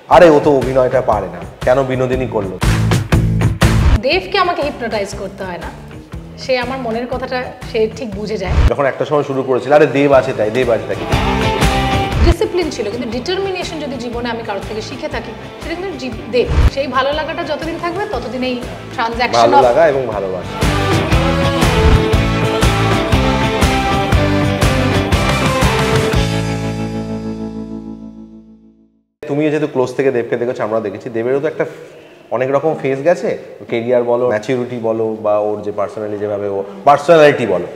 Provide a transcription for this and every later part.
আরে ও তো অভিনয়টা পারে না, কেন বিনোদিনী করলো? দেবকে আমাকে হিপনোটাইজ করতে হয় না, সে আমার মনের কথাটা সে ঠিক বুঝে যায়। যখন একটা সময় শুরু করেছিল আরে দেব আছে তাই, দেব আছে তাই, ডিসিপ্লিন ছিল, কিন্তু ডিটারমিনেশন যদি জীবনে আমি কারোর থেকে শিখে থাকি সেটা কিন্তু দেব। সেই ভালো লাগাটা যতদিন থাকবে ততদিন এই ট্রানজ্যাকশন ভালো লাগা এবং ভালোবাসা। তুমি যেহেতু ক্লোজ থেকে দেবকে দেখেছো, আমরা দেখেছি দেবেরও তো একটা অনেক রকম ফেজ গেছে, কেরিয়ার বলো, ম্যাচিউরিটি বলো, বা ওর যে পার্সোনালি যেভাবে ও পার্সোনালিটি বলো,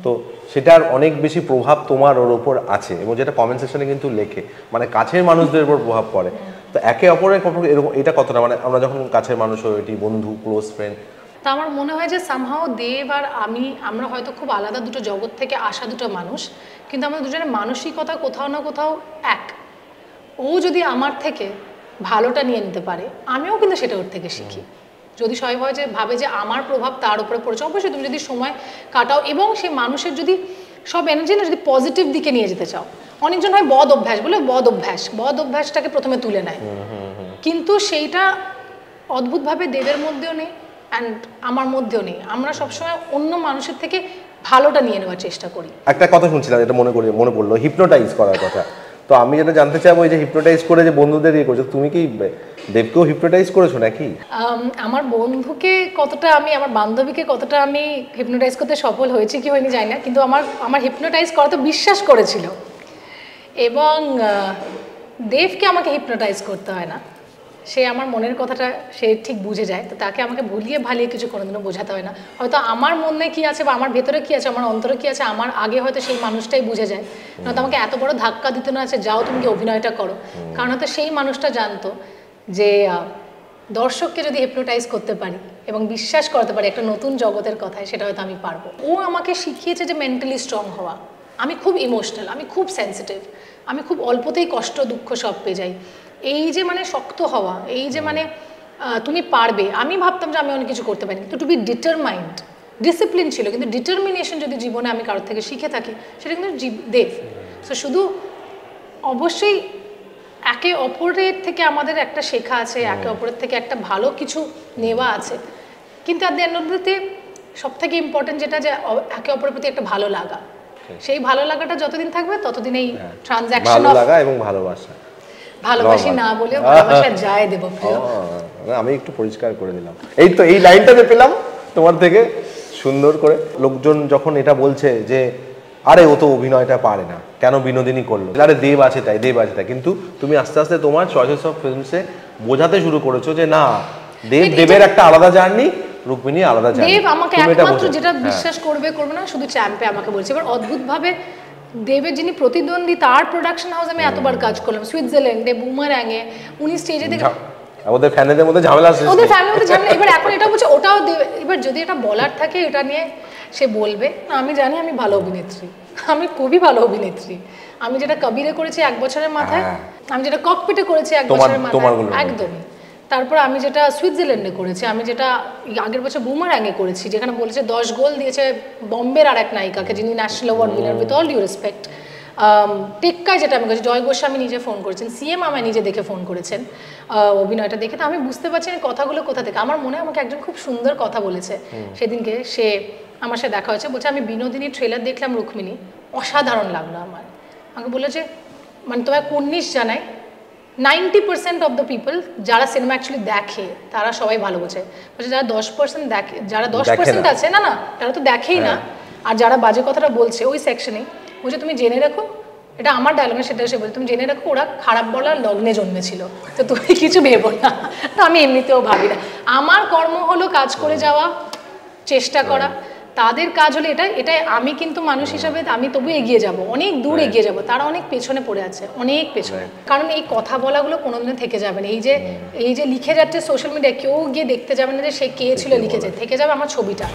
তো সেটার অনেক বেশি প্রভাব তোমার ওর ওপর আছে, এবং যেটা কমেন্ট সেকশনে কিন্তু লেখে, মানে কাছের মানুষদের উপর প্রভাব পড়ে। তো একে অপরের এরকম এটা কতটা, মানে আমরা যখন কাছের মানুষ হই, এটি বন্ধু, ক্লোজ ফ্রেন্ড, তা আমার মনে হয় যে সামহাও দেব আর আমরা হয়তো খুব আলাদা দুটো জগৎ থেকে আসা দুটো মানুষ, কিন্তু আমাদের দুজনের মানসিকতা কোথাও না কোথাও এক। ও যদি আমার থেকে ভালোটা নিয়ে নিতে পারে, আমিও কিন্তু সেটা ওর থেকে শিখি। যদি সবাই ভাবে যে আমার প্রভাব তার উপরে পড়েছে, অবশ্যই তুমি যদি সময় কাটাও এবং সেই মানুষের যদি সব এনার্জি না যদি পজিটিভ দিকে নিয়ে যেতে চাও। অনেকজন হয় বদ অভ্যাস বলে, বদ অভ্যাসটাকে প্রথমে তুলে নেয়, কিন্তু সেইটা অদ্ভুতভাবে দেবের মধ্যেও নেই অ্যান্ড আমার মধ্যেও নেই। আমরা সবসময় অন্য মানুষের থেকে ভালোটা নিয়ে নেওয়ার চেষ্টা করি। একটা কথা শুনছিলাম, এটা মনে পড়লো, হিপনোটাইজ করার কথা। তো আমি যেটা জানতে চাইবো, এই যে হিপনোটাইজ করে যে বন্ধুদের ইয়ে করছো, তুমি কি দেবকেও হিপনোটাইজ করেছো নাকি? আমার বন্ধুকে কতটা আমার বান্ধবীকে কতটা আমি হিপনোটাইজ করতে সফল হয়েছে কি হয়নি জানি না, কিন্তু আমার হিপনোটাইজ করা তো বিশ্বাস করেছিল। এবং দেবকে আমাকে হিপনোটাইজ করতে হয় না, সে আমার মনের কথাটা সে ঠিক বুঝে যায়। তো তাকে আমাকে ভুলিয়ে ভালিয়ে কিছু কোনোদিনও বোঝাতে হয় না। হয়তো আমার মনে কি আছে বা আমার ভেতরে কি আছে, আমার অন্তরে কি আছে, আমার আগে হয়তো সেই মানুষটাই বুঝে যায়। নয়তো আমাকে এত বড় ধাক্কা দিতে না আছে, যাও তুমি কি অভিনয়টা করো। কারণ হয়তো সেই মানুষটা জানতো যে দর্শককে যদি হিপনোটাইজ করতে পারি এবং বিশ্বাস করতে পারি একটা নতুন জগতের কথায়, সেটা হয়তো আমি পারবো। ও আমাকে শিখিয়েছে যে মেন্টালি স্ট্রং হওয়া। আমি খুব ইমোশনাল, আমি খুব সেন্সিটিভ, আমি খুব অল্পতেই কষ্ট দুঃখ সব পেয়ে যাই। এই যে শক্ত হওয়া, এই যে তুমি পারবে, আমি ভাবতাম যে আমি অনেক কিছু করতে পারি, কিন্তু টু বি ডিটারমাইন্ড, ডিসিপ্লিন ছিল, কিন্তু ডিটারমিনেশন যদি জীবনে আমি কারোর থেকে শিখে থাকি সেটা কিন্তু দেব। সো শুধু অবশ্যই একে অপরের থেকে আমাদের একটা শেখা আছে, একে অপরের থেকে একটা ভালো কিছু নেওয়া আছে, কিন্তু আর এন্ড অফ দ্য ডে সব থেকে ইম্পর্টেন্ট যেটা, যে একে অপরের প্রতি একটা ভালো লাগা। সেই ভালো লাগাটা যতদিন থাকবে ততদিন এই ট্রানজ্যাকশন ভালো লাগা এবং ভালোবাসা, ভালোবাসি না বলেও ভালোবাসা যায় দেবপ্রিয়। আমি একটু পরিষ্কার করে দিলাম, এই তো এই লাইনটাতে পেলাম তোমার থেকে সুন্দর করে। লোকজন যখন এটা বলছে যে আরে ও তো অভিনয়টা পারে না, কেন বিনোদিনী করলো, আরে দেব আছে তাই, দেব আছে তাই, কিন্তু তুমি আস্তে আস্তে তোমার চয়েস অফ ফিল্মসে বোঝাতে শুরু করেছো যে না, দেবের একটা আলাদা জার্নি, রুক্মিণী আলাদা জার্নি। দেব আমাকে একমাত্র যেটা বিশ্বাস করবে না শুধু চ্যাম্পে আমাকে বলছে। এবার অদ্ভুতভাবে দেবের যিনি প্রতিদ্বন্দ্বী, তার প্রোডাকশন হাউস আমি এতবার কাজ করলাম, সুইজারল্যান্ডে, বুমারাঙে, উনি স্টেজে দেখে ওদের ফ্যানেদের মধ্যে ঝামেলা আছে, ওদের ফ্যামিলির মধ্যে ঝামেলা। এবার এখন এটা বলছে ওটাও দেবে, এবার যদি এটা বলার থাকে এটা নিয়ে সে বলবে। আমি জানি আমি ভালো অভিনেত্রী, আমি খুবই ভালো অভিনেত্রী। আমি যেটা কবিরে করেছি 1 বছরের মাথায়, আমি যেটা ককপিটে করেছি 1 বছরের মাথায়, একদমই। তারপর আমি যেটা সুইজারল্যান্ডে করেছি, আমি যেটা আগের বছর বুমারাঙে করেছি, যেখানে বলেছে 10 গোল দিয়েছে বম্বের আর এক নায়িকাকে, যিনি national award winner, with all due respect. টেক্কায় যেটা আমি করেছি, জয় গোস্বামী নিজে ফোন করেছেন, সিএম আমায় নিজে দেখে ফোন করেছেন অভিনয়টা দেখে। তো আমি বুঝতে পারছি না কথাগুলো কোথা থেকে। আমার মনে হয় আমাকে একজন খুব সুন্দর কথা বলেছে সেদিনকে, সে আমার সাথে দেখা হয়েছে, বলছে আমি বিনোদিনীর ট্রেলার দেখলাম রুক্মিণী, অসাধারণ লাগলো আমার। আমাকে বলে যে তোমায় কুর্নিশ জানাই, 90% অফ দ্য পিপল যারা সিনেমা অ্যাকচুয়ালি দেখে তারা সবাই ভালো বোঝে। বলছে যারা 10% দেখে, যারা 10% আছে না তারা তো দেখেই না, আর যারা বাজে কথাটা বলছে ওই সেকশনে, বলছে তুমি জেনে রাখো, এটা আমার ডায়লগে সেটা সে বলছে, তুমি জেনে রাখো ওরা খারাপ বলার লগ্নে জন্মেছিল, তো তুমি কিছু ভেবো না। তো আমি এমনিতেও ভাবি না, আমার কর্ম হলো কাজ করে যাওয়া, চেষ্টা করা। তাদের কাজ হলো এটাই। আমি কিন্তু মানুষ হিসাবে আমি তবু এগিয়ে যাব, অনেক দূর এগিয়ে যাব, তারা অনেক পেছনে পড়ে আছে, অনেক পেছনে। কারণ এই কথা বলাগুলো কোনোদিনও থেকে যাবে না। এই যে লিখে যাচ্ছে সোশ্যাল মিডিয়ায়, কেউ গিয়ে দেখতে যাবে না যে সে কে ছিল লিখেছে, থেকে যাবে আমার ছবিটা।